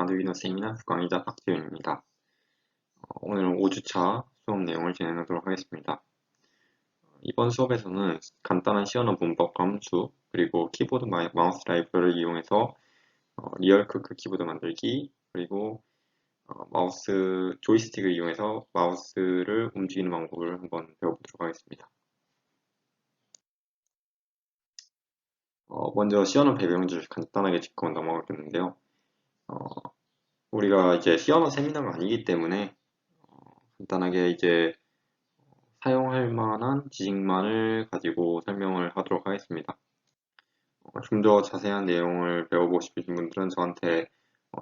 아두이노 세미나 수강이자 박지윤입니다. 오늘은 5주차 수업 내용을 진행하도록 하겠습니다. 이번 수업에서는 간단한 시언어 문법 함수, 그리고 키보드 마우스 라이브러를 이용해서 리얼 크크 키보드 만들기, 그리고 마우스 조이스틱을 이용해서 마우스를 움직이는 방법을 한번 배워보도록 하겠습니다. 먼저 시언어 배경지를 간단하게 짚고 넘어가겠는데요. 우리가 이제 시언어 세미나가 아니기 때문에 간단하게 이제 사용할 만한 지식만을 가지고 설명을 하도록 하겠습니다. 좀 더 자세한 내용을 배워보고 싶으신 분들은 저한테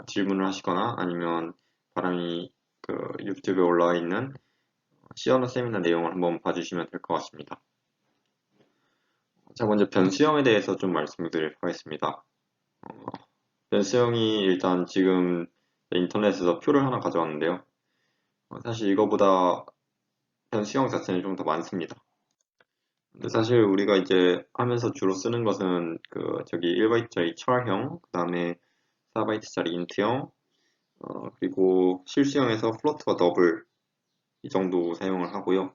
질문을 하시거나 아니면 바람이 그 유튜브에 올라와 있는 시언어 세미나 내용을 한번 봐주시면 될 것 같습니다. 자, 먼저 변수형에 대해서 좀 말씀을 드리도록 하겠습니다. 변수형이 일단 지금 인터넷에서 표를 하나 가져왔는데요. 사실 이거보다 변수형 자체는 좀 더 많습니다. 근데 사실 우리가 이제 하면서 주로 쓰는 것은 저기 1바이트짜리 char형, 그 다음에 4바이트짜리 int형, 그리고 실수형에서 float와 double 이 정도 사용을 하고요.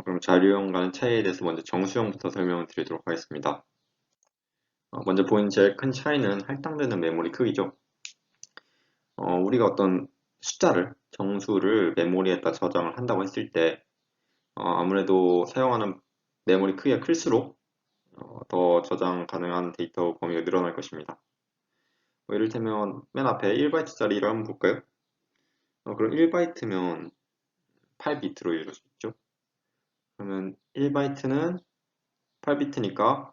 그럼 자료형과는 차이에 대해서 먼저 정수형부터 설명을 드리도록 하겠습니다. 먼저 보이는 제일 큰 차이는 할당되는 메모리 크기죠. 우리가 어떤 숫자를, 정수를 메모리에다 저장을 한다고 했을 때 아무래도 사용하는 메모리 크기가 클수록 더 저장 가능한 데이터 범위가 늘어날 것입니다. 이를테면 맨 앞에 1바이트짜리를 한번 볼까요? 그럼 1바이트면 8비트로 이루어져 있죠. 그러면 1바이트는 8비트니까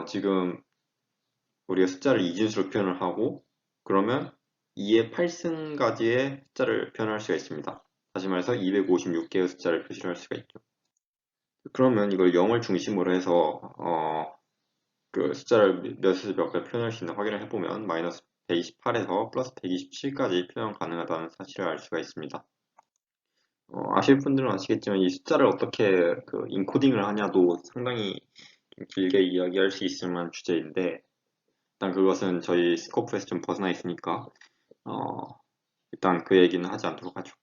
지금 우리가 숫자를 이진수로 표현을 하고 그러면 2의 8승까지의 숫자를 표현할 수가 있습니다. 다시 말해서 256개의 숫자를 표시를 할 수가 있죠. 그러면 이걸 0을 중심으로 해서 그 숫자를 몇에서 몇 배 표현할 수 있나 확인을 해보면 마이너스 128에서 플러스 127까지 표현 가능하다는 사실을 알 수가 있습니다. 아실 분들은 아시겠지만 이 숫자를 어떻게 인코딩을 하냐도 상당히 좀 길게 이야기할 수 있을 만한 주제인데 일단 그것은 저희 스코프에서 좀 벗어나 있으니까 일단 그 얘기는 하지 않도록 하죠.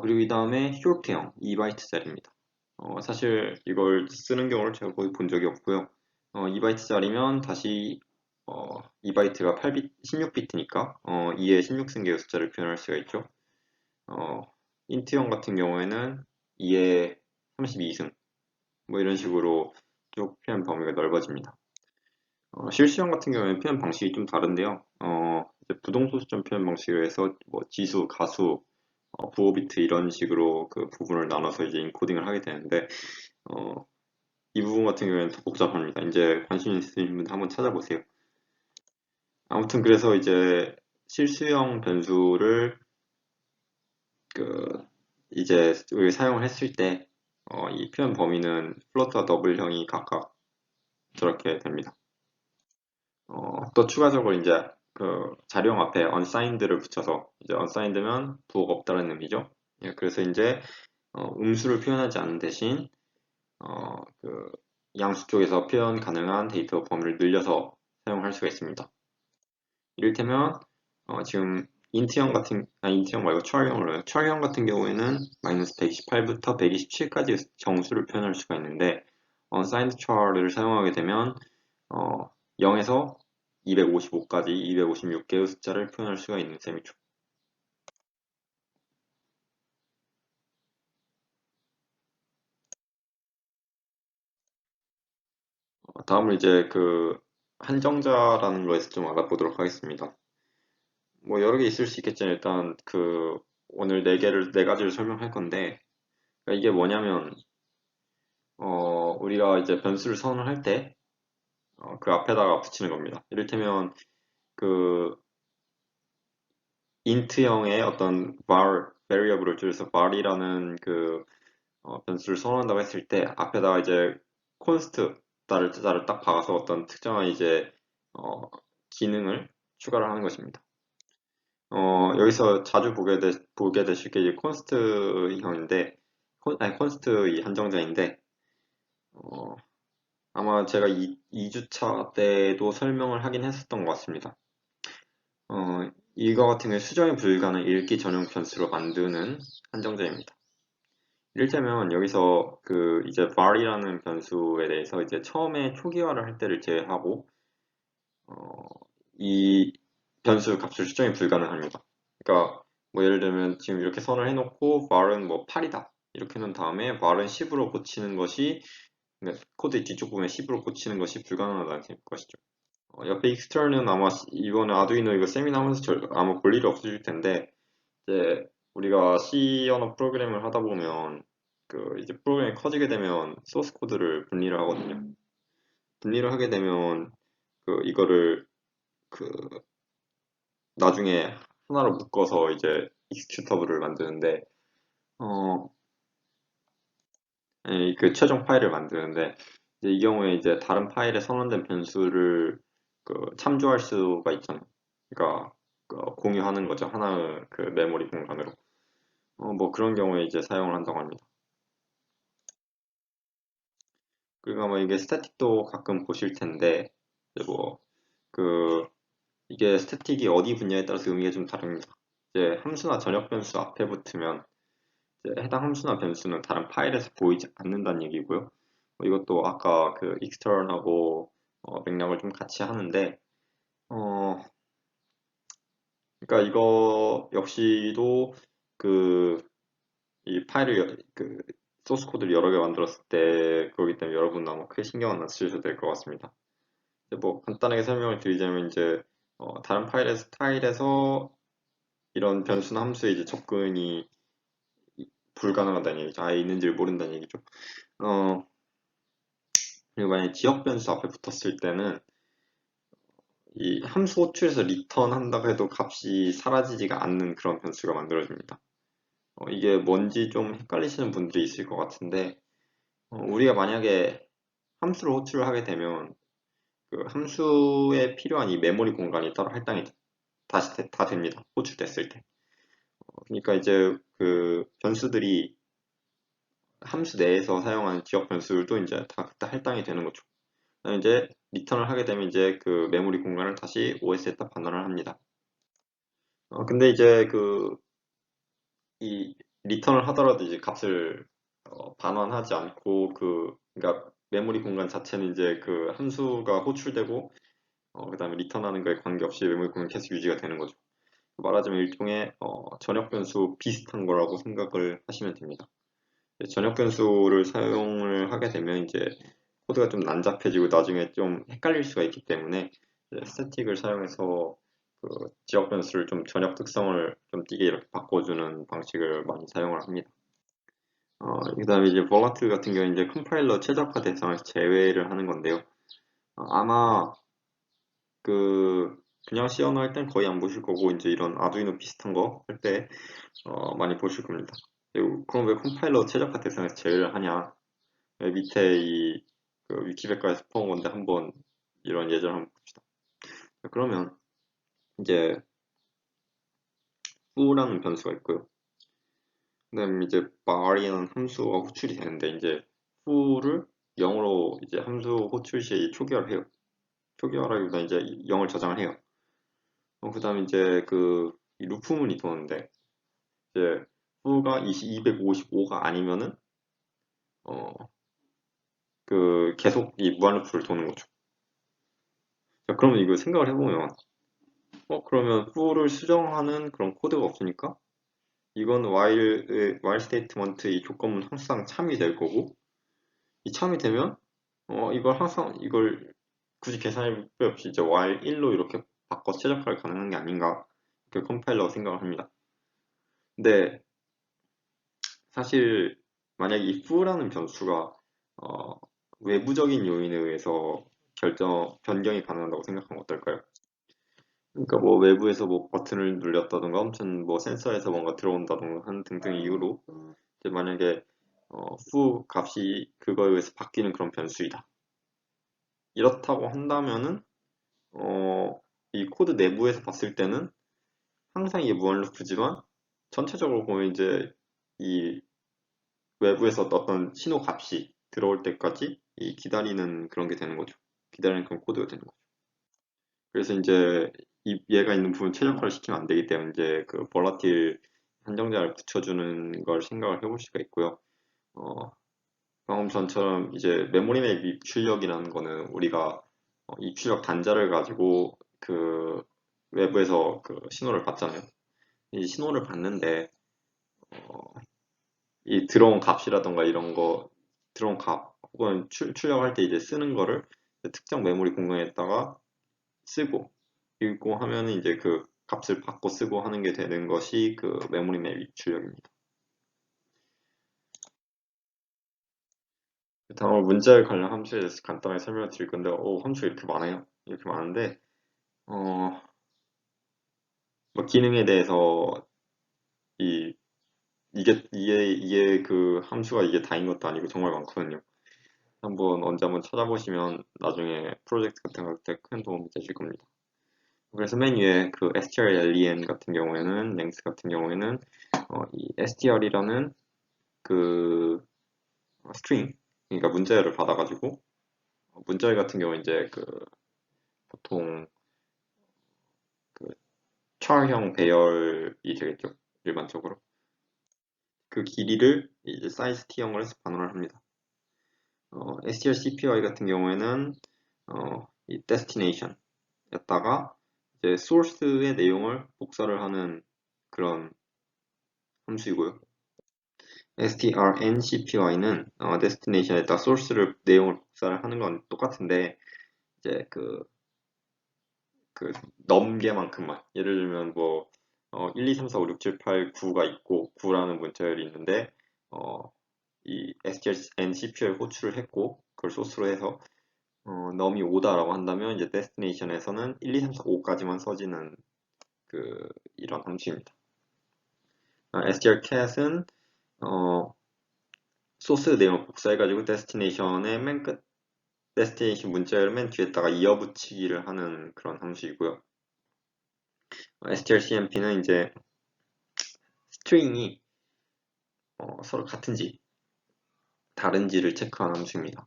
그리고 이 다음에 short형 2바이트짜리입니다. 사실 이걸 쓰는 경우를 제가 거의 본 적이 없고요. 2바이트짜리면 다시 2바이트가 16비트니까 2의 16승계의 숫자를 표현할 수가 있죠. 인트형 같은 경우에는 2의 32승 뭐 이런 식으로 쭉 표현 범위가 넓어집니다. 실수형 같은 경우에는 표현 방식이 좀 다른데요. 이제 부동소 수점 표현 방식을 해서 뭐 지수, 가수, 부호비트 이런 식으로 그 부분을 나눠서 이제 인코딩을 하게 되는데 이 부분 같은 경우에는 더 복잡합니다. 이제 관심 있으신 분 한번 찾아보세요. 아무튼 그래서 이제 실수형 변수를 이제 우리 사용을 했을 때 이 표현 범위는 플로트와 더블형이 각각 저렇게 됩니다. 또 추가적으로 이제 자료형 앞에 unsigned를 붙여서 이제 unsigned면 부호가 없다는 의미죠. 예, 그래서 이제 음수를 표현하지 않는 대신 양수 쪽에서 표현 가능한 데이터 범위를 늘려서 사용할 수가 있습니다. 이를테면 지금 인트형 말고 char형으로 해요. char형 같은 경우에는 마이너스 128부터 127까지 정수를 표현할 수가 있는데 unsigned char를 사용하게 되면 0에서 255까지 256개의 숫자를 표현할 수가 있는 셈이죠. 다음으로 이제 한정자라는 거에서 좀 알아보도록 하겠습니다. 뭐 여러 개 있을 수 있겠지만 일단 오늘 네 가지를 설명할 건데 그러니까 이게 뭐냐면 우리가 이제 변수를 선언을 할 때 그 앞에다가 붙이는 겁니다. 이를테면 그 int형의 어떤 variable을 줄여서 var이라는 변수를 선언한다고 했을 때 앞에다가 이제 const 자를 딱 박아서 어떤 특정한 이제 기능을 추가를 하는 것입니다. 여기서 자주 보게 되실 게 이제 const형인데 const 이 한정자인데 아마 제가 2주차 때도 설명을 하긴 했었던 것 같습니다. 이거 같은 경우에 수정이 불가능 읽기 전용 변수로 만드는 한정제입니다. 이를테면 여기서 그 이제 var이라는 변수에 대해서 이제 처음에 초기화를 할 때를 제외하고 어, 이 변수 값을 수정이 불가능합니다. 그러니까 뭐 예를 들면 지금 이렇게 선을 해놓고 var은 뭐 8이다 이렇게 해놓은 다음에 var은 10으로 고치는 것이 코드 뒤쪽 부분에 10으로 고치는 것이 불가능하다는 것이죠. 옆에 익스터는 아마 이번에 아두이노 이거 세미나 하면서 아마 볼 일이 없으실 텐데 이제 우리가 C 언어 프로그램을 하다 보면 그 이제 프로그램이 커지게 되면 소스 코드를 분리를 하거든요. 분리를 하게 되면 그 이거를 그 나중에 하나로 묶어서 이제 익스큐터블을 만드는데 어, 그 최종 파일을 만드는데 이제 이 경우에 이제 다른 파일에 선언된 변수를 그 참조할 수가 있잖아요. 그러니까 공유하는 거죠. 하나의 그 메모리 공간으로. 뭐 그런 경우에 이제 사용을 한다고 합니다. 그리고 아마 이게 스태틱도 가끔 보실 텐데 이제 뭐그 이게 스태틱이 어디 분야에 따라서 의미가 좀 다릅니다. 이제 함수나 전역 변수 앞에 붙으면 이제 해당 함수나 변수는 다른 파일에서 보이지 않는다는 얘기고요. 이것도 아까 그 extern하고 맥락을 좀 같이 하는데 어 그러니까 이거 역시도 그 이 파일을 그 소스 코드를 여러 개 만들었을 때 그렇기 때문에 여러분 아마 크게 신경 안 쓰셔도 될 것 같습니다. 이제 뭐 간단하게 설명을 드리자면 이제 다른 파일에서 이런 변수나 함수에 이제 접근이 불가능하다는 얘기죠. 아예 있는지를 모른다는 얘기죠. 어, 그리고 만약에 지역 변수 앞에 붙었을 때는 이 함수 호출에서 리턴 한다고 해도 값이 사라지지가 않는 그런 변수가 만들어집니다. 이게 뭔지 좀 헷갈리시는 분들이 있을 것 같은데 우리가 만약에 함수를 호출을 하게 되면 그 함수에 필요한 이 메모리 공간이 따로 할당이 다시 다 됩니다. 호출됐을 때. 그러니까 이제 그 변수들이 함수 내에서 사용하는 지역 변수들도 이제 다 그때 할당이 되는 거죠. 그다음에 이제 리턴을 하게 되면 이제 그 메모리 공간을 다시 OS에다 반환을 합니다. 근데 이제 그 이 리턴을 하더라도 이제 값을 반환하지 않고 그러니까 메모리 공간 자체는 이제 그 함수가 호출되고 그다음에 리턴하는 거에 관계없이 메모리 공간이 계속 유지가 되는 거죠. 말하자면 일종의 전역 변수 비슷한 거라고 생각을 하시면 됩니다. 전역 변수를 사용을 하게 되면 이제 코드가 좀 난잡해지고 나중에 좀 헷갈릴 수가 있기 때문에 스태틱을 사용해서 그 지역 변수를 좀 전역 특성을 좀 띄게 이렇게 바꿔주는 방식을 많이 사용을 합니다. 그다음에 이제 볼라틸 같은 경우는 이제 컴파일러 최적화 대상을 제외를 하는 건데요. 아마 그냥 C 언어 할 땐 거의 안 보실 거고 이제 이런 아두이노 비슷한 거 할 때 많이 보실 겁니다. 그럼 왜 컴파일러 최적화 대상에서 제외를 하냐? 밑에 그 위키백과에서 퍼온 건데 한번 이런 예제를 한번 봅시다. 그러면 이제 foo라는 변수가 있고요. 그다음에 이제 bar이라는 함수가 호출이 되는데 이제 foo를 0으로 이제 함수 호출 시에 초기화를 해요. 초기화라기보다 이제 0을 저장을 해요. 그다음에 이제 이 루프문이 도는데 이제 foo가 255가 아니면은 어 계속 이 무한 루프를 도는 거죠. 자, 그러면 이거 생각을 해보면 그러면 foo를 수정하는 그런 코드가 없으니까 이건 while 스테이트먼트 이 조건은 항상 참이 될 거고 이 참이 되면 이걸 굳이 계산할 필요 없이 이제 while 1로 이렇게 바꿔 최적화를 가능한 게 아닌가 이렇게 컴파일러가 생각을 합니다. 근데 사실 만약에 이 foo라는 변수가 어, 외부적인 요인에 의해서 변경이 가능하다고 생각하면 어떨까요? 그러니까 뭐 외부에서 뭐 버튼을 눌렸다던가 아무튼 뭐 센서에서 뭔가 들어온다던가 하는 등등 이유로 이제 만약에 foo 값이 그거에 의해서 바뀌는 그런 변수이다. 이렇다고 한다면은 이 코드 내부에서 봤을 때는 항상 이게 무한 루프지만 전체적으로 보면 이제 이 외부에서 어떤 신호 값이 들어올 때까지 이 기다리는 그런 게 되는 거죠. 기다리는 그런 코드가 되는 거죠. 그래서 이제 얘가 있는 부분 최적화를 시키면 안 되기 때문에 이제 그 볼라틸 한정자를 붙여주는 걸 생각을 해볼 수가 있고요. 어, 방금 전처럼 이제 메모리 맵 입출력이라는 거는 우리가 입출력 단자를 가지고 그 외부에서 그 신호를 받잖아요. 이 신호를 받는데 어, 이 들어온 값이라던가 이런 거 들어온 값 혹은 출력할 때 이제 쓰는 거를 특정 메모리 공간에다가 쓰고 읽고 하면은 이제 그 값을 받고 쓰고 하는 게 되는 것이 그 메모리 맵 입출력입니다. 다음으로 문자열 관련 함수에 대해서 간단하게 설명을 드릴 건데, 함수가 이렇게 많아요. 이렇게 많은데, 어, 뭐 기능에 대해서 이 이게 그 함수가 이게 다인 것도 아니고 정말 많거든요. 언제 한번 찾아보시면 나중에 프로젝트 같은 거 할 때 큰 도움이 되실 겁니다. 그래서 맨 위에 그 strlen 같은 경우에는, length 같은 경우에는 이 str이라는 그 string, 그러니까 문자열을 받아가지고 문자열 같은 경우 이제 그 보통 그 char형 배열이 되겠죠, 일반적으로. 그 길이를 이제 사이즈 t형으로 해서 반환을 합니다. strcpy 같은 경우에는 이 destination였다가 이제 source의 내용을 복사를 하는 그런 함수이고요. strncpy는 destination에다 source를 내용을 복사를 하는 건 똑같은데 이제 그 넘게만큼만 예를 들면 뭐 1, 2, 3, 4, 5, 6, 7, 8, 9가 있고 9라는 문자열이 있는데 이 strncpy에 호출을 했고 그걸 소스로 해서 넘이 5다라고 한다면 이제 destination에서는 1, 2, 3, 4, 5까지만 써지는 그 이런 함수입니다. strcat은 소스 내용을 복사해가지고 destination의 맨 끝, destination 문자열을 맨 뒤에다가 이어붙이기를 하는 그런 함수이고요. strcmp는 이제 스트링이 서로 같은지 다른지를 체크하는 함수입니다.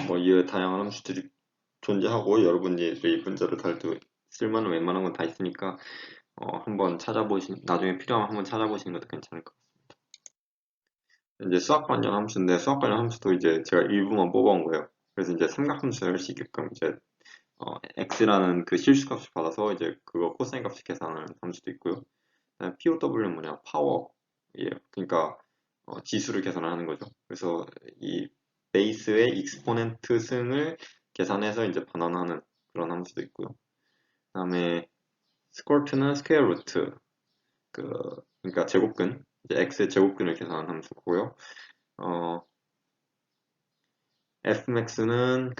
뭐 이 다양한 함수들이 존재하고 여러분이 이 문자를 달 때 쓸만한 웬만한 건 다 있으니까 한번 나중에 필요하면 한번 찾아보시는 것도 괜찮을 것 같습니다. 이제 수학 관련 함수인데 수학 관련 함수도 이제 제가 일부만 뽑아온 거예요. 그래서 이제 삼각함수를 할 수 있게끔 이제 x라는 그 실수값을 받아서 이제 그거 코사인 값을 계산하는 함수도 있고요. POW는 뭐냐? 파워예요. 그러니까 지수를 계산하는 거죠. 그래서 이 베이스의 익스포넨트 승을 계산해서 이제 반환하는 그런 함수도 있고요. 그다음에 스쿼트는 스퀘어 루트 그러니까 제곱근 이제 x의 제곱근을 계산하는 함수고요. fmax는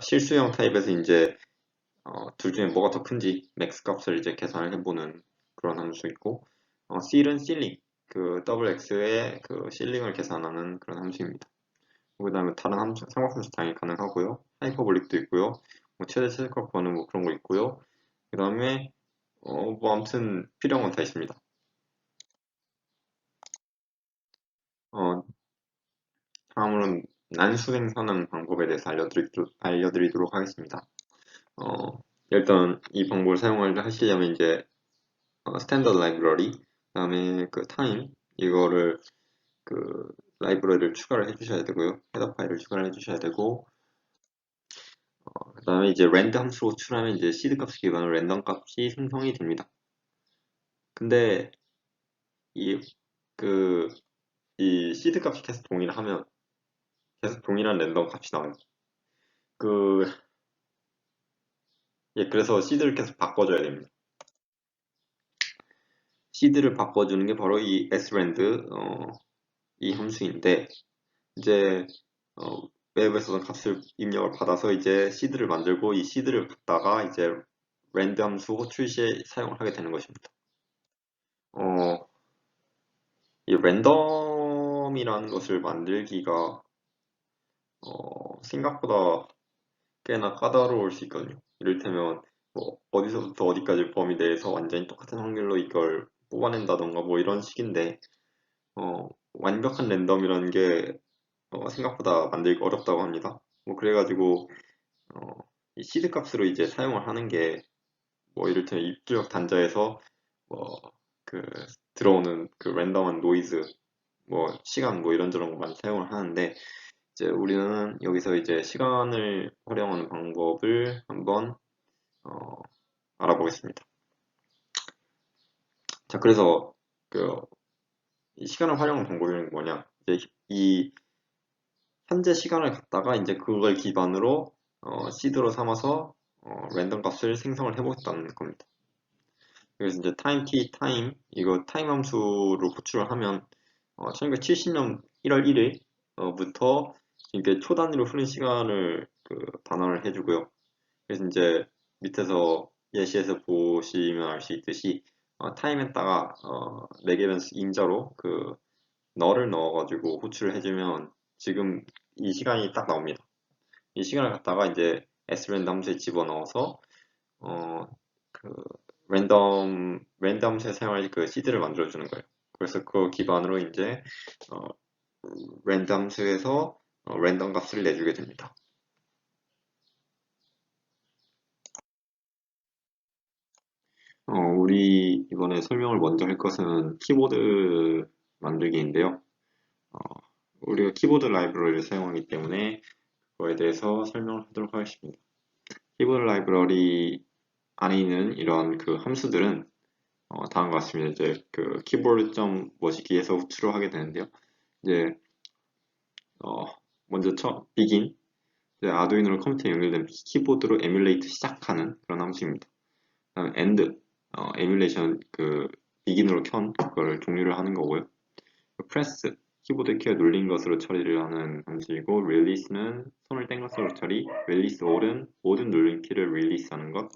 실수형 타입에서 이제 둘 중에 뭐가 더 큰지 맥스 값을 이제 계산을 해보는 그런 함수 있고 C는 실링 더블 X의 그 실링을 계산하는 그런 함수입니다. 그 다음에 다른 삼각함수 당연히 가능하고요. 하이퍼볼릭도 있고요. 뭐 최대 최대값 구하는 뭐 그런 거 있고요. 그 다음에 뭐 아무튼 필요한 건 다 있습니다. 어, 다음으로는 난수 생성하는 방법에 대해서 알려드리도록 하겠습니다. 일단 이 방법을 하시려면 이제 스탠더드 라이브러리 그다음에 그 타임 이거를 그 라이브러리를 추가를 해주셔야 되고요. 헤더 파일을 추가를 해주셔야 되고 그다음에 이제 랜드 함수로 호출하면 이제 시드 값을 기반으로 랜덤 값이 생성이 됩니다. 근데 이 그 이 시드 값이 계속 동일하면 계속 동일한 랜덤 값이 나와요. 그래서 시드를 계속 바꿔줘야 됩니다. 시드를 바꿔주는 게 바로 이 srand 이 함수인데 이제 웹에서 값을 입력을 받아서 이제 시드를 만들고 이 시드를 갖다가 이제 랜드 함수 호출 시에 사용을 하게 되는 것입니다. 어, 이 랜덤이라는 것을 만들기가 생각보다 꽤나 까다로울 수 있거든요. 이를테면 뭐 어디서부터 어디까지 범위 내에서 완전히 똑같은 확률로 이걸 뽑아낸다던가 뭐 이런 식인데 완벽한 랜덤이라는 게 생각보다 만들기 어렵다고 합니다. 뭐 그래가지고 이 시드 값으로 이제 사용을 하는 게 뭐 이를테면 입출력 단자에서 뭐 그 들어오는 그 랜덤한 노이즈 뭐 시간 뭐 이런저런 거 많이 사용을 하는데 이제 우리는 여기서 이제 시간을 활용하는 방법을 한번 어, 알아보겠습니다. 자, 그래서 그 이 시간을 활용하는 방법이 뭐냐? 이제 이 현재 시간을 갖다가 이제 그걸 기반으로 시드로 삼아서 랜덤 값을 생성을 해보겠다는 겁니다. 그래서 이제 time t time 이거 타임 함수로 호출을 하면 1970년 1월 1일부터 이게 초 단위로 흐른 시간을 그 반환을 해주고요. 그래서 이제 밑에서 예시에서 보시면 알 수 있듯이 타임에다가 매개변수 인자로 그 너를 넣어가지고 호출을 해주면 지금 이 시간이 딱 나옵니다. 이 시간을 갖다가 이제 sRandom 함수에 집어넣어서 어, 그 랜덤 함수에 사용할 그 시드를 만들어주는 거예요. 그래서 그 기반으로 이제 어, 랜덤 함수에서 랜덤 값을 내주게 됩니다. 우리 이번에 설명을 먼저 할 것은 키보드 만들기인데요. 어, 우리가 키보드 라이브러리를 사용하기 때문에 그거에 대해서 설명을 하도록 하겠습니다. 키보드 라이브러리 안에 있는 이런 그 함수들은 다음과 같습니다. 이제 그 키보드 머시기에서 호출을 하게 되는데요. 이제 어, 먼저 begin 이제 아두이노로 컴퓨터에 연결된 키보드로 에뮬레이트 시작하는 그런 함수입니다. 그다음 end 에뮬레이션 그 begin으로 켠 그거를 종료를 하는 거고요. press 키보드 키가 눌린 것으로 처리를 하는 함수이고 release는 손을 뗀 것으로 처리, release all은 모든 눌린 키를 release 하는 것.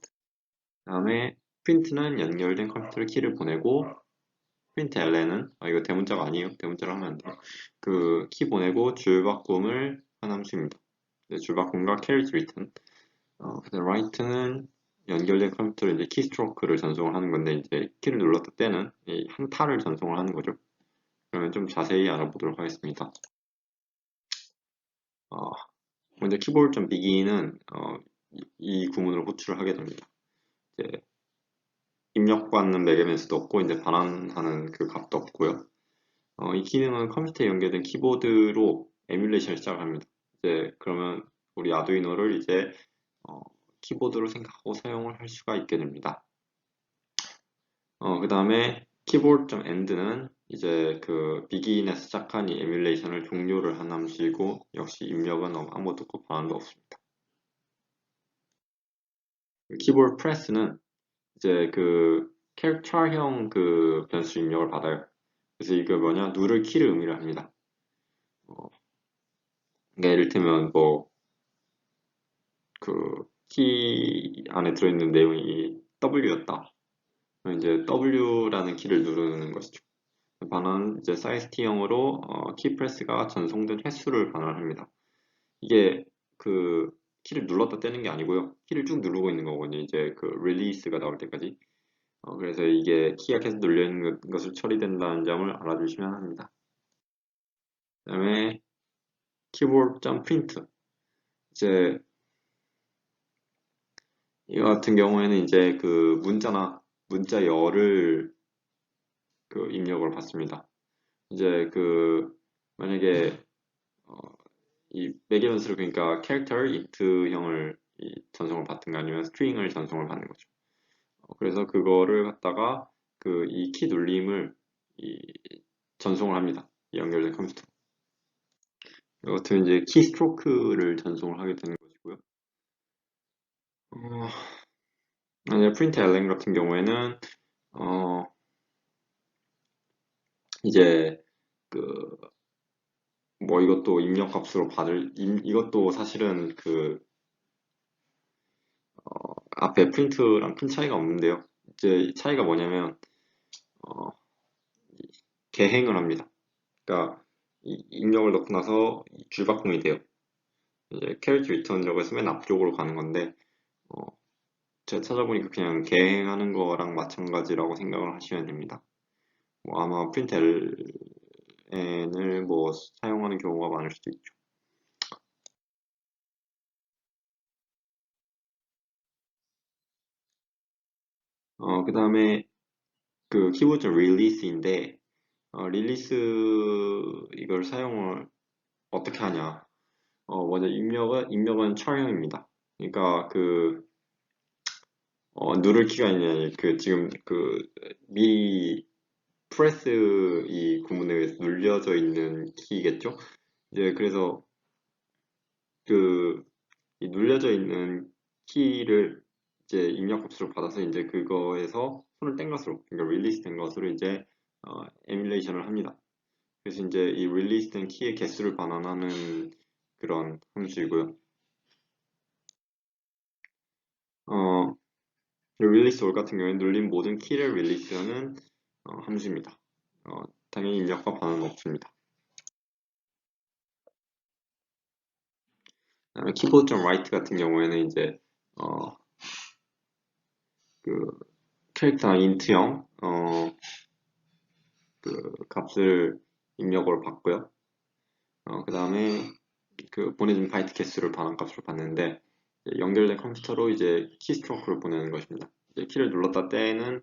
다음에 print는 연결된 컴퓨터로 키를 보내고 print ln은 이거 대문자가 아니에요. 대문자로 하면 안 돼요. 그 키 보내고 줄바꿈을 한 함수입니다. 줄바꿈과 carriage return. 그다음 write는 연결된 컴퓨터로 이제 키스트로크를 전송을 하는 건데 이제 키를 눌렀을 때는 이 한 타를 전송을 하는 거죠. 그러면 좀 자세히 알아보도록 하겠습니다. 어, 먼저 keyboard.begin은 이 구문을 호출을 하게 됩니다. 이제 입력받는 매개변수도 없고 이제 반환하는 그 값도 없고요. 이 기능은 컴퓨터에 연결된 키보드로 에뮬레이션을 시작합니다. 이제 그러면 우리 아두이노를 이제 키보드로 생각하고 사용을 할 수가 있게 됩니다. 그 다음에 keyboard.end는 이제 그 begin에서 시작한 이 에뮬레이션을 종료를 한 함수이고 역시 입력은 아무것도 없고 반환도 없습니다. keyboard press는 이제 그 캡처형 그 변수 입력을 받아요. 그래서 이거 뭐냐 누를 키를 의미를 합니다. 그러니까 이를테면 뭐 그 키 안에 들어있는 내용이 W였다. 그럼 이제 W라는 키를 누르는 것이죠. 반환 이제 사이즈 T형으로 키 프레스가 전송된 횟수를 반환합니다. 이게 그 키를 눌렀다 떼는 게 아니고요. 키를 쭉 누르고 있는 거거든요. 이제 그 릴리스가 나올 때까지. 그래서 이게 키가 계속 눌려 있는 것을 처리된다는 점을 알아주시면 합니다. 그 다음에 keyboard.print 이제 이거 같은 경우에는 이제 그 문자 열을 그 입력을 받습니다. 이제 그 만약에 어, 이 매개변수를 그러니까 character int형을 전송을 받든가 아니면 string을 전송을 받는 거죠. 그래서 그거를 갖다가 그 이 키 눌림을 전송을 합니다. 연결된 컴퓨터. 이것은 이제 키스트로크를 전송을 하게 되는 것이고요. 만약 프린트 ln 같은 경우에는 어, 이제 그 뭐 이것도 입력 값으로 이것도 사실은 그 앞에 프린트랑 큰 차이가 없는데요. 이제 차이가 뭐냐면 어, 개행을 합니다. 그러니까 입력을 넣고 나서 줄바꿈이 돼요. 이제 캐리지 리턴이라고 해서 맨 앞쪽으로 가는 건데 어, 제가 찾아보니까 그냥 개행하는 거랑 마찬가지라고 생각을 하시면 됩니다. 뭐 아마 프린트 ln을 뭐 사용하는 경우가 많을 수도 있죠. 그 다음에 그 키보드 릴리스인데, 릴리스 이걸 사용을 어떻게 하냐. 먼저 입력은 철형입니다. 그러니까 누를 키가 아니라 지금 미 프레스 이 구문에 의해서 눌려져 있는 키겠죠? 이제 그래서 그 이 눌려져 있는 키를 이제 입력 값으로 받아서 이제 그거에서 손을 뗀 것으로, 그러니까 릴리스 된 것으로 이제 에뮬레이션을 합니다. 그래서 이제 이 릴리스 된 키의 개수를 반환하는 그런 함수이고요. 어, 릴리스 올 같은 경우에 눌린 모든 키를 릴리스하는 함수입니다. 당연히 입력과 반환은 없습니다. 그다음에 keyboard.write 같은 경우에는 이제 어, 그 캐릭터 int형 값을 입력으로 받고요. 그 다음에 그 보내준 바이트 개수를 반환값으로 받는데 연결된 컴퓨터로 이제 키스트로크를 보내는 것입니다. 이제 키를 눌렀다 때는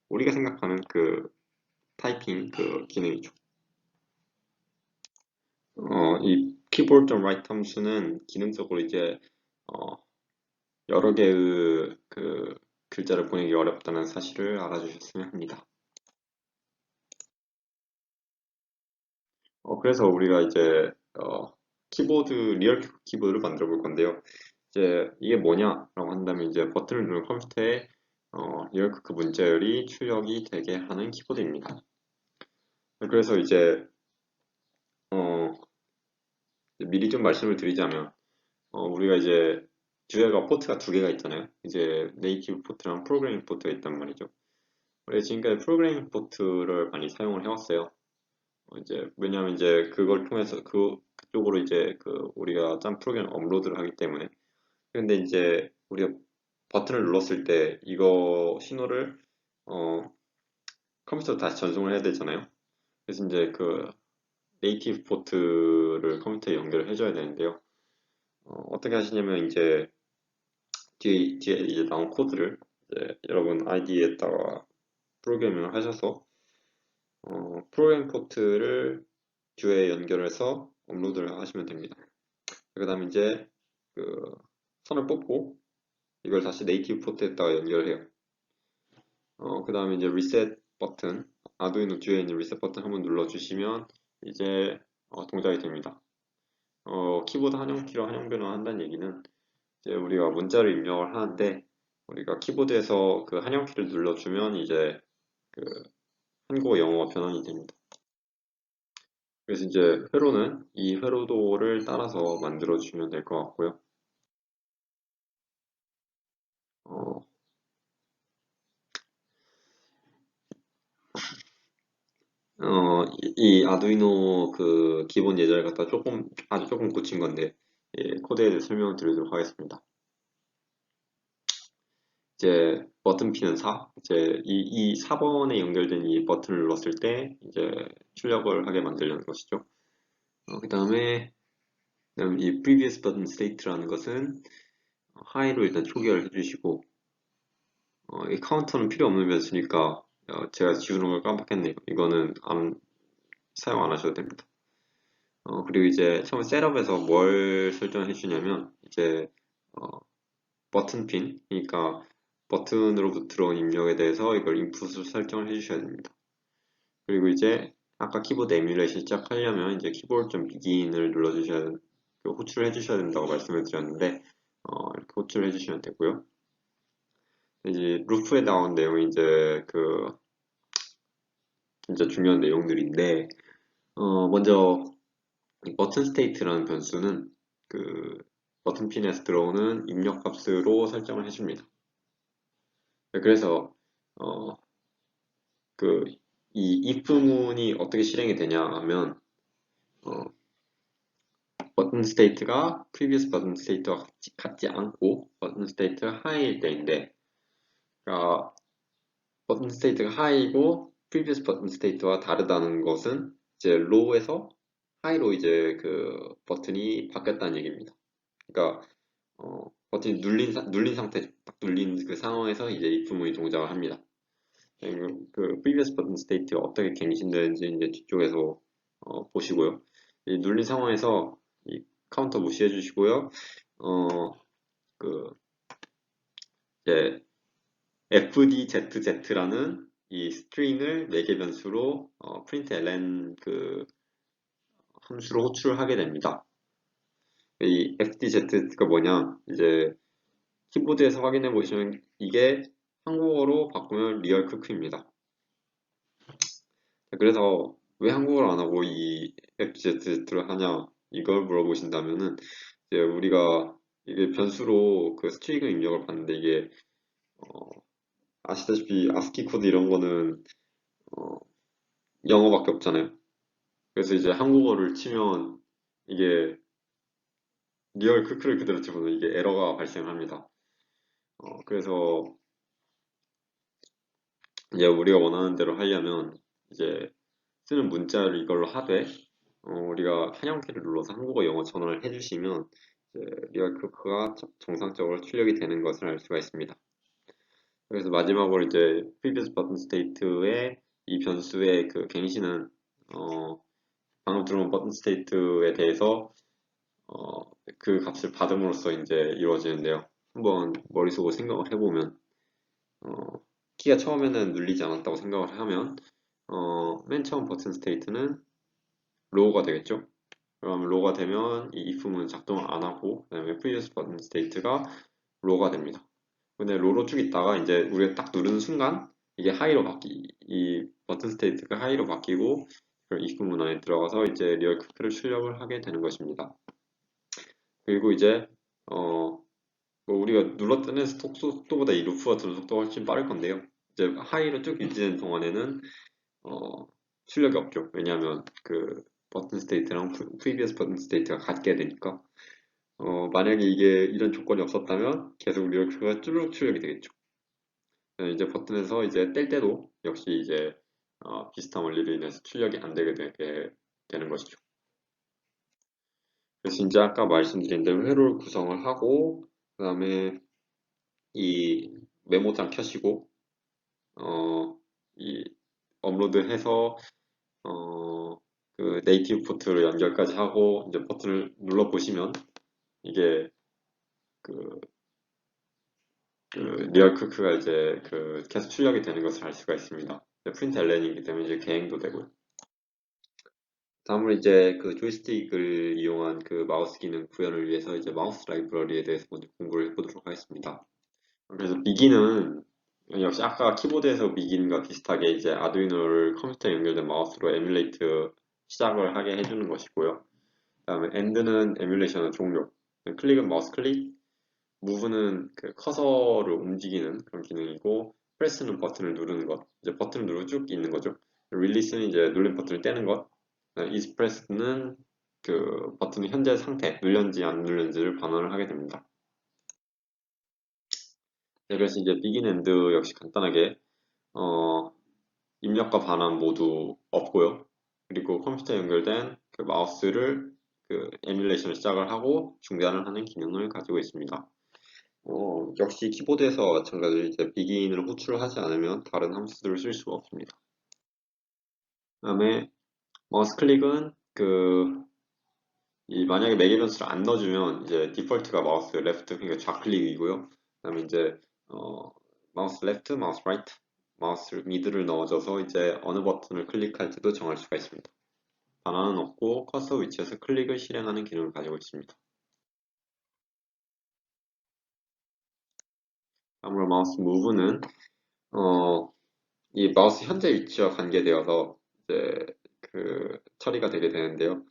우리가 생각하는 그 타이핑 그 기능이죠. 이 keyboard write 함수는 기능적으로 이제 어, 여러 개의 그 글자를 보내기 어렵다는 사실을 알아주셨으면 합니다. 그래서 우리가 이제 리얼 키보드를 만들어 볼 건데요. 이제 이게 뭐냐라고 한다면 이제 버튼을 누르는 컴퓨터에 리얼 크크 문자열이 출력이 되게 하는 키보드입니다. 그래서 이제 어, 미리 좀 말씀을 드리자면 우리가 이제 주제가 포트가 두 개가 있잖아요. 이제 네이티브 포트랑 프로그래밍 포트가 있단 말이죠. 그래서 지금까지 프로그래밍 포트를 많이 사용을 해왔어요. 이제 왜냐하면 이제 그걸 통해서 그쪽으로 이제 우리가 짠 프로그램 업로드를 하기 때문에. 근데 이제 우리가 버튼을 눌렀을 때 이거 신호를 어, 컴퓨터로 다시 전송을 해야 되잖아요. 그래서 이제 네이티브 포트를 컴퓨터에 연결을 해줘야 되는데요. 어떻게 하시냐면 이제 뒤에 이제 나온 코드를 이제 여러분 ID에다가 프로그래밍을 하셔서 프로그램 포트를 듀에 연결해서 업로드를 하시면 됩니다. 그 다음에 이제 그 선을 뽑고 이걸 다시 네이티브 포트에다가 연결해요. 그 다음에 이제 리셋 버튼, 아두이노 듀에 있는 리셋 버튼 한번 눌러주시면 이제 동작이 됩니다. 키보드 한영키로 한영 변환한다는 얘기는 이제 우리가 문자를 입력을 하는데 우리가 키보드에서 그 한영키를 눌러주면 이제 그 한국어 영어가 변환이 됩니다. 그래서 이제 회로는 이 회로도를 따라서 만들어주면 될 것 같고요. 어, 이 아두이노 그 기본 예제를 갖다 아주 조금 고친 건데, 코드에 대해 설명을 드리도록 하겠습니다. 이제 버튼 P는 4, 이제 이 4번에 연결된 이 버튼을 눌렀을 때 이제 출력을 하게 만들려는 것이죠. 그 다음에 이 previous button state라는 것은 high로 일단 초기화를 해주시고, 이 카운터는 필요 없는 변수니까 제가 지우는 걸 깜빡했네요. 이거는 사용 안 하셔도 됩니다. 그리고 이제 처음에 셋업에서 뭘 설정해 주냐면 이제 버튼 핀, 그러니까 버튼으로부터 들어온 입력에 대해서 이걸 인풋을 설정을 해 주셔야 됩니다. 그리고 이제 아까 키보드 에뮬레이션 시작하려면 이제 키보드 좀 비긴을 호출을 해 주셔야 된다고 말씀을 드렸는데 이렇게 호출을 해 주시면 되고요. 이제 루프에 나온 내용이 이제 진짜 중요한 내용들인데 먼저 이 버튼 스테이트라는 변수는 그 버튼 핀에서 들어오는 입력 값으로 설정을 해줍니다. 그래서 어, 이 if문이 어떻게 실행이 되냐 하면 버튼 스테이트가 previous 버튼 스테이트와 같지 않고 버튼 스테이트가 high일 때인데, 그러니까 버튼 스테이트가 high이고 previous 버튼 스테이트와 다르다는 것은 이제 low에서 high로 이제 버튼이 바뀌었다는 얘기입니다. 그러니까 버튼이 눌린 상태, 딱 눌린 그 상황에서 이제 if문이 동작을 합니다. 그 previous button state가 어떻게 갱신되는지 이제 뒤쪽에서 보시고요. 이 눌린 상황에서 이 카운터 무시해 주시고요. 그 이제 fdz라는 이 스트링을 4개 변수로 println 그 함수로 호출을 하게 됩니다. 이 fdz가 뭐냐? 이제 키보드에서 확인해 보시면 이게 한국어로 바꾸면 리얼 크크입니다. 그래서 왜 한국어를 안 하고 이 fdz를 하냐 이걸 물어보신다면은 이제 우리가 이게 변수로 그 스트링 입력을 받는데 이게 아시다시피 아스키 코드 이런 거는 어, 영어밖에 없잖아요. 그래서 이제 한국어를 치면 이게 리얼 크크를 그대로 집어넣으면 이게 에러가 발생합니다. 그래서 이제 우리가 원하는 대로 하려면 이제 쓰는 문자를 이걸로 하되 우리가 한영키를 눌러서 한국어 영어 전환을 해주시면 이제 리얼 크크가 정상적으로 출력이 되는 것을 알 수가 있습니다. 그래서 마지막으로 이제 previous button state의 이 변수의 그 갱신은 방금 들어온 button state에 대해서 그 값을 받음으로써 이제 이루어지는데요. 한번 머릿속으로 생각을 해보면 키가 처음에는 눌리지 않았다고 생각을 하면 맨 처음 버튼 스테이트는 로우가 되겠죠. 그럼 로우가 되면 이 if문은 작동을 안 하고 그다음에 previous button state가 로우가 됩니다. 근데 로우로 쭉 있다가 이제 우리가 딱 누르는 순간 이게 이 버튼 스테이트가 하이로 바뀌고 그 if문 안에 들어가서 이제 리얼 크크를 출력을 하게 되는 것입니다. 그리고 이제 뭐 우리가 눌렀던 속도보다 이 루프가 도는 속도가 훨씬 빠를 건데요. 이제 하이로 쭉 유지되는 동안에는 출력이 없죠. 왜냐하면 그 버튼 스테이트랑 previous 버튼 스테이트가 같게 되니까 만약에 이게 이런 조건이 없었다면 계속 리얼크가 쭈르륵 출력이 되겠죠. 이제 버튼에서 이제 뗄 때도 역시 이제 비슷한 원리로 인해서 출력이 안 되게 되는 것이죠. 그래서 이제 아까 말씀드린 대로 회로를 구성을 하고 그 다음에 이 메모장 켜시고 이 업로드해서 그 네이티브 포트로 연결까지 하고 이제 버튼을 눌러 보시면 이게 그, 그 리얼 크크가 이제 그 계속 출력이 되는 것을 알 수가 있습니다. 프린트 엘렌이기 때문에 이제 개행도 되고요. 다음으로 이제 그 조이스틱을 이용한 그 마우스 기능 구현을 위해서 이제 마우스 라이브러리에 대해서 먼저 공부를 해보도록 하겠습니다. 그래서 미기는 역시 아까 키보드에서 미기는과 비슷하게 이제 아두이노를 컴퓨터에 연결된 마우스로 에뮬레이트 시작을 하게 해주는 것이고요. 그 다음에 엔드는 에뮬레이션의 종료. 클릭은 마우스 클릭, 무브는 그 커서를 움직이는 그런 기능이고, 프레스는 버튼을 누르는 것. 이제 버튼을 누르고 쭉 있는 거죠. 릴리스는 이제 눌린 버튼을 떼는 것. 이스프레스는 그 버튼의 현재 상태, 눌렸는지 안 눌렸는지를 반환을 하게 됩니다. 네, 그래서 이제 비긴 엔드 역시 간단하게 입력과 반환 모두 없고요. 그리고 컴퓨터에 연결된 그 마우스를 그 에뮬레이션을 시작을 하고 중단을 하는 기능을 가지고 있습니다. 역시 키보드에서 마찬가지로 이제 비긴을 호출을 하지 않으면 다른 함수들을 쓸 수가 없습니다. 그다음에 마우스 클릭은 만약에 매개 변수를 안 넣어주면 이제 디폴트가 마우스 레프트 그러니까 좌클릭이고요. 그다음에 이제 마우스 레프트, 마우스 라이트, 마우스 미드를 넣어줘서 이제 어느 버튼을 클릭할지도 정할 수가 있습니다. 반환은 없고 커서 위치에서 클릭을 실행하는 기능을 가지고 있습니다. 다음으로 마우스 무브는 이 마우스 현재 위치와 관계되어서 이제 그 처리가 되게 되는데요.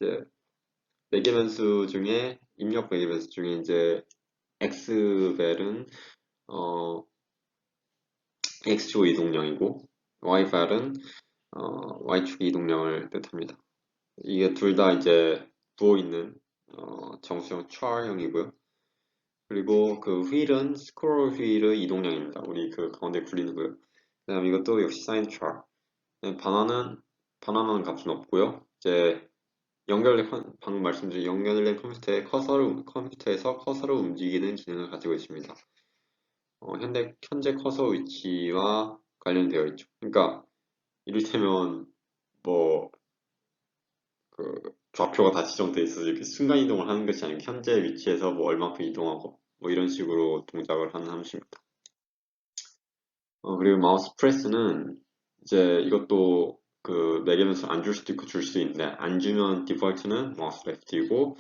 이제 매개 변수 중에 입력 매개 변수 중에 이제 xvel은 x축 이동량이고 yvel은 y축 이동량을 뜻합니다. 이게 둘 다 이제 부어있는 정수형 char형이고요. 그리고 그 휠은 스크롤 휠의 이동량입니다. 우리 그 가운데 굴리는 거요. 그 다음 이것도 역시 사인 char. 반환하는 값은 없고요. 이제 방금 말씀드린 연결된 컴퓨터에서 커서를 움직이는 기능을 가지고 있습니다. 현재 커서 위치와 관련되어 있죠. 그러니까 이를테면 뭐 그 좌표가 다 지정돼 있어서 이렇게 순간 이동을 하는 것이 아니고 현재 위치에서 뭐 얼마큼 이동하고 뭐 이런 식으로 동작을 하는 함수입니다. 그리고 마우스 프레스는 이제 이것도 그 매개변수 안 줄 수도 있고 줄 수도 있는데 안 주면 디폴트는 마우스 레프트이고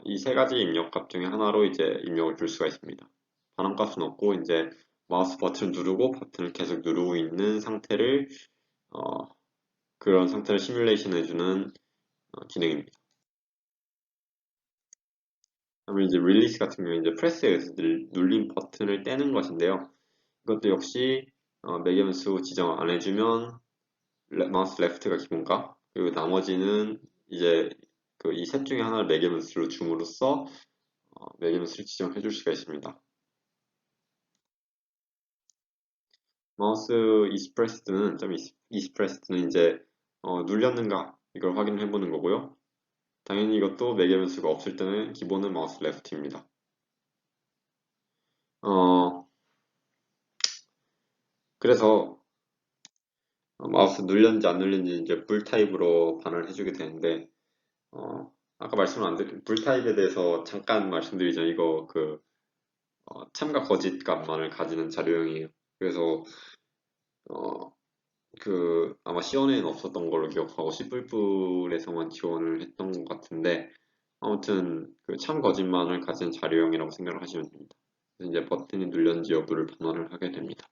이 세 가지 입력값 중에 하나로 이제 입력을 줄 수가 있습니다. 반환값은 없고 이제 마우스 버튼을 누르고 버튼을 계속 누르고 있는 상태를 어, 그런 상태를 시뮬레이션 해주는 기능입니다. 그러면 이제 릴리스 같은 경우에 이제 프레스에서 눌린 버튼을 떼는 것인데요. 이것도 역시 매개변수 지정 안 해주면 마우스 레프트가 기본값 그리고 나머지는 이제 그 이 셋 중에 하나를 매개변수로 줌으로써 매개변수를 지정해 줄 수가 있습니다. 마우스 이스프레스드는 이제 눌렸는가 이걸 확인해 보는 거고요. 당연히 이것도 매개변수가 없을 때는 기본은 마우스 레프트입니다. 그래서 마우스 눌렸는지 안 눌렸는지 이제 불 타입으로 반응을 해주게 되는데 아까 말씀 안 드린 불 타입에 대해서 잠깐 말씀드리자면 이거 참가 거짓 값만을 가지는 자료형이에요. 그래서 어, 아마 C원에는 없었던 걸로 기억하고 C++에서만 지원을 했던 것 같은데 아무튼 그 참 거짓만을 가진 자료형이라고 생각을 하시면 됩니다. 그래서 이제 버튼이 눌렸는지 여부를 반환을 하게 됩니다.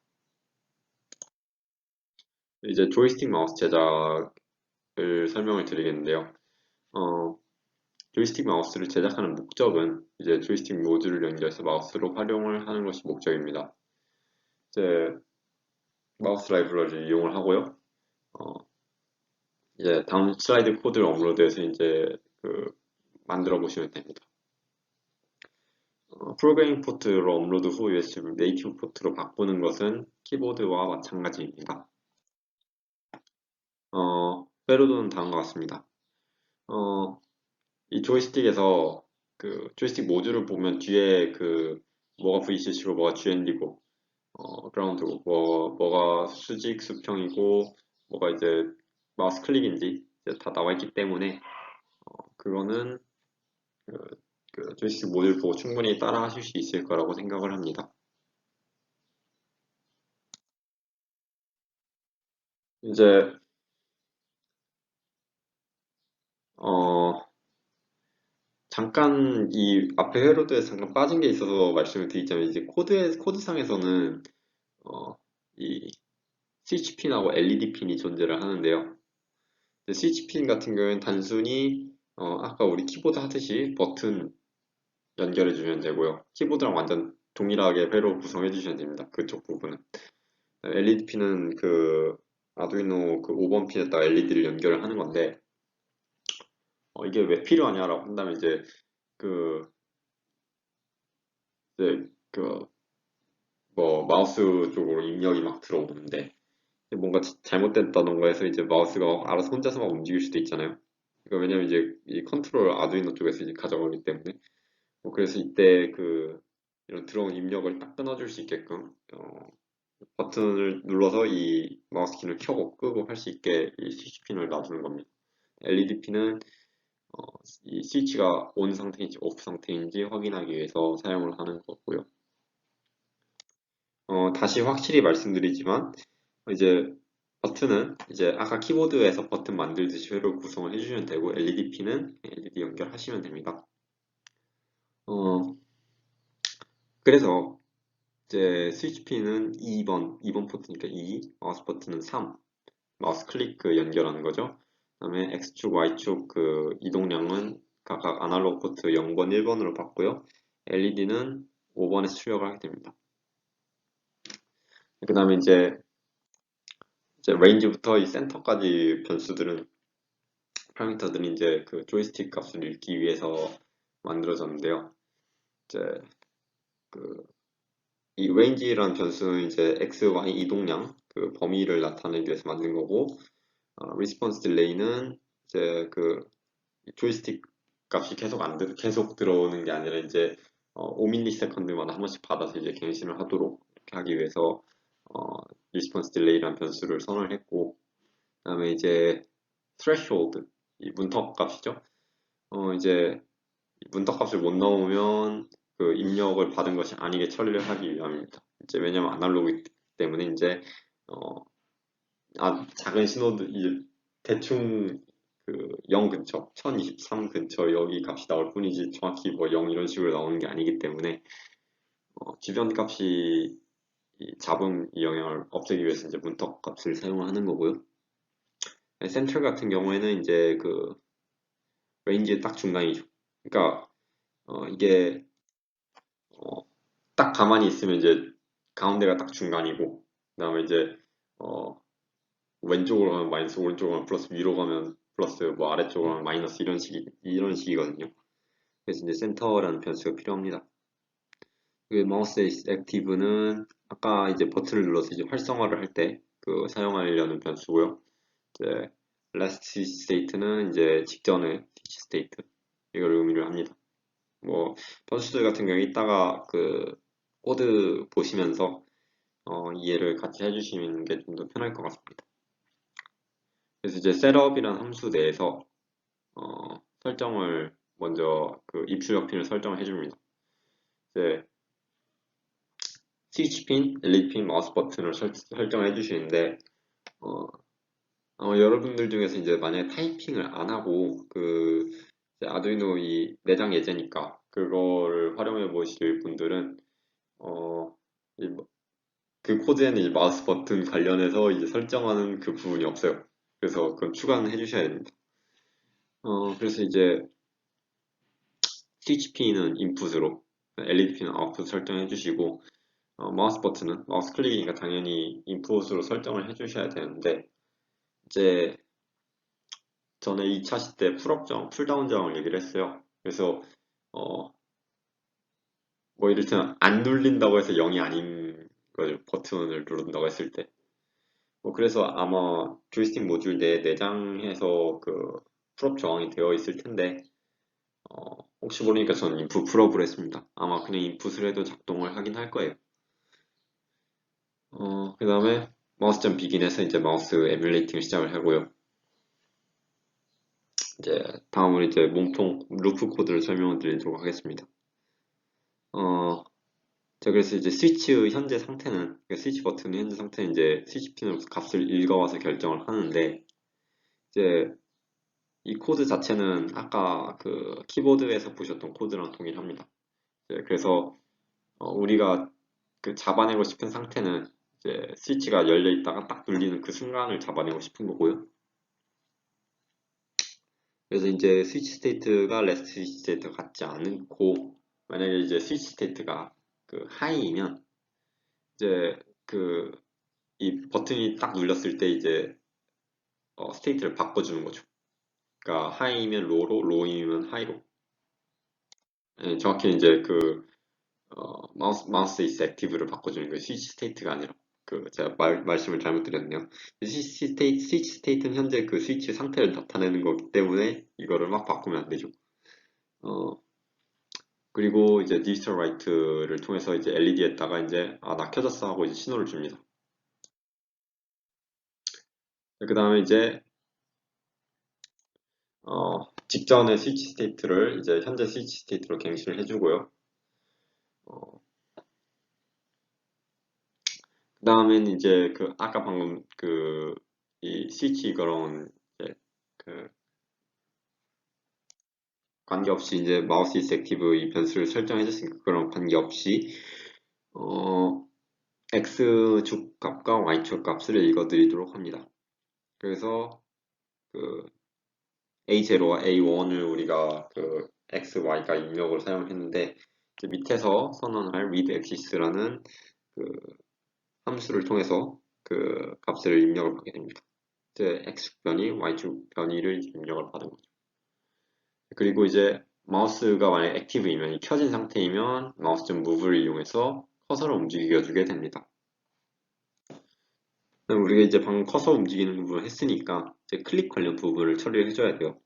이제 조이스틱 마우스 제작을 설명을 드리겠는데요. 어, 조이스틱 마우스를 제작하는 목적은 이제 조이스틱 모듈을 연결해서 마우스로 활용을 하는 것이 목적입니다. 이제 마우스 라이브러리를 이용을 하고요. 어, 이제 다음 슬라이드 코드를 업로드해서 이제 만들어 보시면 됩니다. 프로그래밍 포트로 업로드 후 USB 네이티브 포트로 바꾸는 것은 키보드와 마찬가지입니다. 회로도는 다음과 같습니다. 이 조이스틱에서 조이스틱 모듈을 보면 뒤에 뭐가 VCC고 뭐가 GND고 그라운드고 뭐가 수직 수평이고 뭐가 이제 마우스 클릭인지 이제 다 나와 있기 때문에 그거는 그, 조이스틱 모듈 보고 충분히 따라 하실 수 있을 거라고 생각을 합니다. 이제 어, 잠깐 이 앞에 회로도에 잠깐 빠진 게 있어서 말씀을 드리자면 이제 코드상에서는 이 스위치 핀하고 LED 핀이 존재를 하는데요. 스위치 핀 같은 경우에는 단순히 아까 우리 키보드 하듯이 버튼 연결해 주면 되고요. 키보드랑 완전 동일하게 회로 구성해 주시면 됩니다. 그쪽 부분은. LED 핀은 아두이노 5번 핀에다가 LED를 연결을 하는 건데 이게 왜 필요하냐라고 한다면 그 이제 뭐 마우스 쪽으로 입력이 막 들어오는데 뭔가 잘못됐다던가 해서 이제 마우스가 알아서 혼자서 막 움직일 수도 있잖아요. 그러니까 왜냐면 이제 이 컨트롤 아두이노 쪽에서 이제 가져가기 때문에 그래서 이때 이런 들어온 입력을 딱 끊어줄 수 있게끔 버튼을 눌러서 이 마우스 키를 켜고 끄고 할 수 있게 이 스위치 핀을 놔두는 겁니다. LED 핀은 이 스위치가 온 상태인지 오프 상태인지 확인하기 위해서 사용을 하는 거고요. 다시 확실히 말씀드리지만 이제 버튼은 이제 아까 키보드에서 버튼 만들듯이 회로 구성을 해주시면 되고 LED 핀은 LED 연결하시면 됩니다. 어, 그래서 이제 스위치 핀은 2번 포트니까 2, 마우스 버튼은 3, 마우스 클릭 연결하는 거죠. 그 다음에 X축, Y축 이동량은 각각 아날로그 포트 0번, 1번으로 받고요. LED는 5번에서 출력을 하게 됩니다. 그 다음에 이제 레인지부터 이 센터까지 변수들은 파라미터들이 이제 조이스틱 값을 읽기 위해서 만들어졌는데요. 이제 이 range라는 변수는 이제 x, y 이동량 범위를 나타내기 위해서 만든 거고 response delay는 이제 조이스틱 값이 계속 들어오는 게 아니라 이제 5ms마다 한 번씩 받아서 이제 갱신을 하도록 이렇게 하기 위해서 리스폰스 딜레이라는 변수를 선언을 했고, 그다음에 이제 threshold, 이 문턱 값이죠. 이제 문턱 값을 못 넣으면 그 입력을 받은 것이 아니게 처리를 하기 위함입니다. 이제 왜냐면 아날로그이기 때문에 이제 어, 작은 신호들 이제 대충 그 0 근처, 1023 근처 여기 값이 나올 뿐이지 정확히 뭐 0 이런 식으로 나오는 게 아니기 때문에 주변 값이 이 잡음 이 영향을 없애기 위해서 이제 문턱 값을 사용하는 거고요. 센터 같은 경우에는 이제 그 레인지의 딱 중간이죠. 그러니까 이게 딱 가만히 있으면 이제 가운데가 딱 중간이고, 그다음에 이제 어, 왼쪽으로 가면 마이너스, 오른쪽으로 가면 플러스, 위로 가면 플러스, 뭐 아래쪽으로 가면 마이너스 이런 식이거든요. 그래서 이제 센터라는 변수가 필요합니다. 그 마우스의 액티브는 아까 이제 버튼을 눌러서 이제 활성화를 할 때 그 사용하려는 변수고요. 이제 last switch state는 이제 직전의 switch state 이걸 의미를 합니다. 뭐 변수들 같은 경우에 이따가 그 코드 보시면서 이해를 같이 해주시는 게 좀 더 편할 것 같습니다. 그래서 이제 setup이라는 함수 내에서 설정을 먼저 그 입출력 핀을 설정을 해줍니다. 이제 스위치 핀, LED 핀, 마우스 버튼을 설정해 주시는데 여러분들 중에서 이제 만약에 타이핑을 안 하고 그 이제 아두이노 이 내장 예제니까 그거를 활용해 보실 분들은 어, 그 코드에는 이제 마우스 버튼 관련해서 이제 설정하는 그 부분이 없어요. 그래서 그건 추가는 해주셔야 됩니다. 그래서 이제 스위치 핀은 인풋으로, LED 핀은 아웃풋 설정해 주시고, 마우스 버튼은 마우스 클릭이니까 당연히 인풋으로 설정을 해 주셔야 되는데, 이제 전에 2차 시 때 풀업정, 풀다운정을 얘기를 했어요. 그래서, 어, 뭐 이를테면 안 눌린다고 해서 0이 아닌 걸 버튼을 누른다고 했을 때, 뭐 그래서 아마 조이스틱 모듈 내에 내장해서 그 풀업 저항이 되어 있을 텐데 혹시 모르니까 저는 인풋 풀업을 했습니다. 아마 그냥 인풋을 해도 작동을 하긴 할 거예요. 그 다음에 마우스.점 비긴에서 이제 마우스 에뮬레이팅을 시작을 하고요. 이제 다음으로 이제 몸통 루프 코드를 설명을 드리도록 하겠습니다. 자, 그래서 이제 스위치 현재 상태는, 그러니까 스위치 버튼의 현재 상태는 이제 스위치 핀으로 값을 읽어와서 결정을 하는데, 이제 이 코드 자체는 아까 그 키보드에서 보셨던 코드랑 동일합니다. 그래서 우리가 그 잡아내고 싶은 상태는 이제 스위치가 열려 있다가 딱 눌리는 그 순간을 잡아내고 싶은 거고요. 그래서 이제 스위치 스테이트가 레스트 스위치 스테이트 같지 않고 만약에 이제 스위치 스테이트가 그 하이이면 이제 그 이 버튼이 딱 눌렸을 때 이제 스테이트를 바꿔주는 거죠. 그러니까 하이면 로로, 로이면 하이로. 예, 정확히 이제 그 마우스 is active를 바꿔주는 거예요. 스위치 스테이트가 아니라. 그 제가 말씀을 잘못 드렸네요. 스위치 스테이트는 현재 그 스위치 상태를 나타내는 거기 때문에 이거를 막 바꾸면 안 되죠. 어, 그리고 이제 디지털 라이트를 통해서 이제 LED에다가 이제 나 켜졌어 하고 이제 신호를 줍니다. 그 다음에 이제 직전의 스위치 스테이트를 이제 현재 스위치 스테이트로 갱신을 해주고요. 그 다음에는 이제 그 아까 방금 그 이 스위치 그런 이제 그 관계없이 이제 마우스 is active 이 변수를 설정해 줬으니까 그런 관계없이 어 x축 값과 y축 값을 읽어드리도록 합니다. 그래서 그 A0와 A1을 우리가 그 x, y가 입력을 사용했는데 밑에서 선언할 read access라는 그 함수를 통해서 그 값을 입력을 하게 됩니다. 이제 x축 변이, y축 변이를 입력을 받은 거죠. 그리고 이제 마우스가 만약 액티브이면 켜진 상태이면 마우스.점 무브를 이용해서 커서를 움직여 주게 됩니다. 그럼 우리가 이제 방금 커서 움직이는 부분을 했으니까 이제 클릭 관련 부분을 처리를 해줘야 돼요.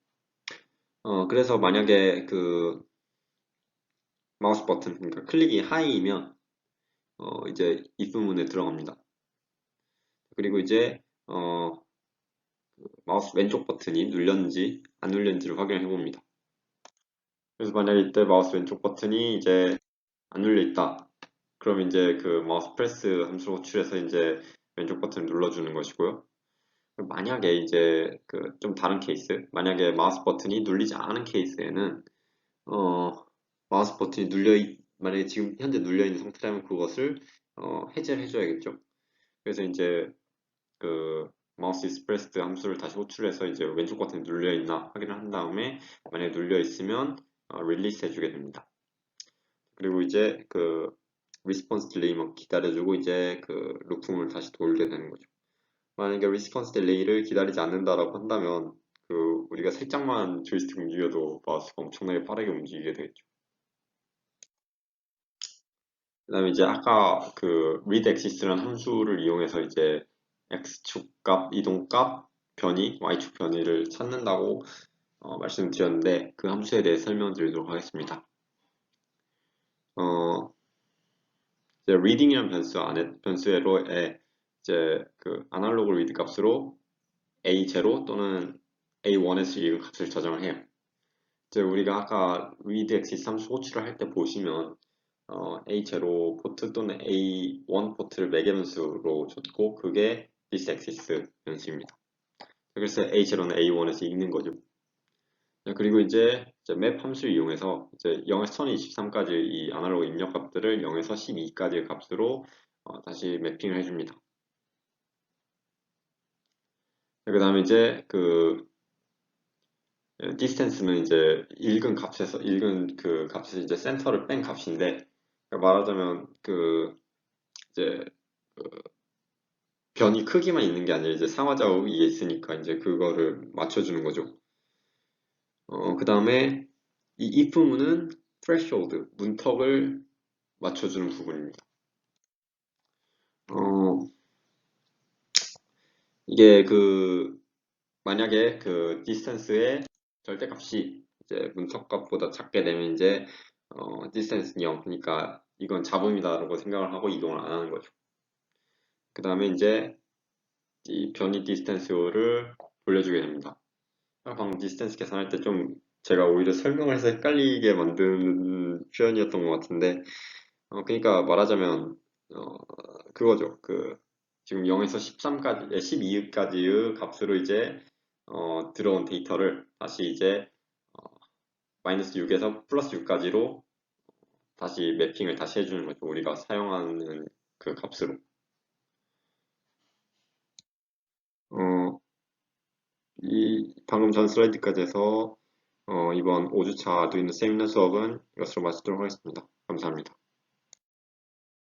그래서 만약에 그 마우스 버튼, 그러니까 클릭이 하이이면 이제 if 문에 들어갑니다. 그리고 이제 마우스 왼쪽 버튼이 눌렸는지 안 눌렸는지를 확인해 봅니다. 그래서 만약에 이때 마우스 왼쪽 버튼이 이제 안 눌려 있다. 그럼 이제 그 마우스 프레스 함수를 호출해서 이제 왼쪽 버튼을 눌러주는 것이고요. 만약에 이제 그 좀 다른 케이스, 만약에 마우스 버튼이 눌리지 않은 케이스에는 마우스 버튼이 만약에 지금 현재 눌려 있는 상태라면 그것을 해제를 해줘야겠죠. 그래서 이제 그 마우스 익스프레스 함수를 다시 호출해서 이제 왼쪽 버튼이 눌려 있나 확인을 한 다음에 만약에 눌려 있으면 릴리스 해주게 됩니다. 그리고 이제 그 리스폰스 딜레이만 기다려주고 이제 그 루프를 다시 돌게 되는 거죠. 만약에 리스폰스 딜레이를 기다리지 않는다라고 한다면 그 우리가 살짝만 조이스틱 움직여도 마우스가 엄청나게 빠르게 움직이게 되겠죠. 그다음에 이제 아까 그 read axis라는 함수를 이용해서 이제 x축 값, 이동 값, 변이, y축 변이를 찾는다고 말씀드렸는데 그 함수에 대해 설명드리도록 하겠습니다. 이제 reading이라는 변수에로에 이제 그 아날로그 read 값으로 A0 또는 A1에서 읽은 값을 저장을 해요. 이제 우리가 아까 read axis 함수 호출을 할 때 보시면 A0 포트 또는 A1 포트를 매개변수로 줬고 그게 this axis 변수입니다. 그래서 A0는 A1에서 읽는 거죠. 그리고 이제 맵 함수를 이용해서 이제 0에서 1023까지 이 아날로그 입력 값들을 0에서 12까지의 값으로 다시 매핑을 해줍니다. 그 다음에 이제 그 distance는 이제 읽은 그 값에서 이제 센터를 뺀 값인데 말하자면 그 이제 그 변이 크기만 있는 게 아니라 이제 상하좌우 위에 있으니까 이제 그거를 맞춰주는 거죠. 그 다음에 이 if문은 threshold 문턱을 맞춰주는 부분입니다. 어, 이게 그 만약에 그 distance의 절대값이 이제 문턱값보다 작게 되면 이제 distance는 0, 그러니까 이건 잡음이다라고 생각을 하고 이동을 안 하는 거죠. 그 다음에 이제 이 변이 distance를 돌려주게 됩니다. 방금 디스턴스 계산할 때 좀 제가 오히려 설명을 해서 헷갈리게 만드는 표현이었던 것 같은데 그러니까 말하자면 그거죠. 그 지금 0에서 13까지, 12까지의 값으로 이제 들어온 데이터를 다시 이제 마이너스 6에서 플러스 6까지로 다시 매핑을 다시 해주는 거죠. 우리가 사용하는 그 값으로. 어, 이 방금 전 슬라이드까지 해서 이번 5주차 아두이노 세미나 수업은 이것으로 마치도록 하겠습니다. 감사합니다.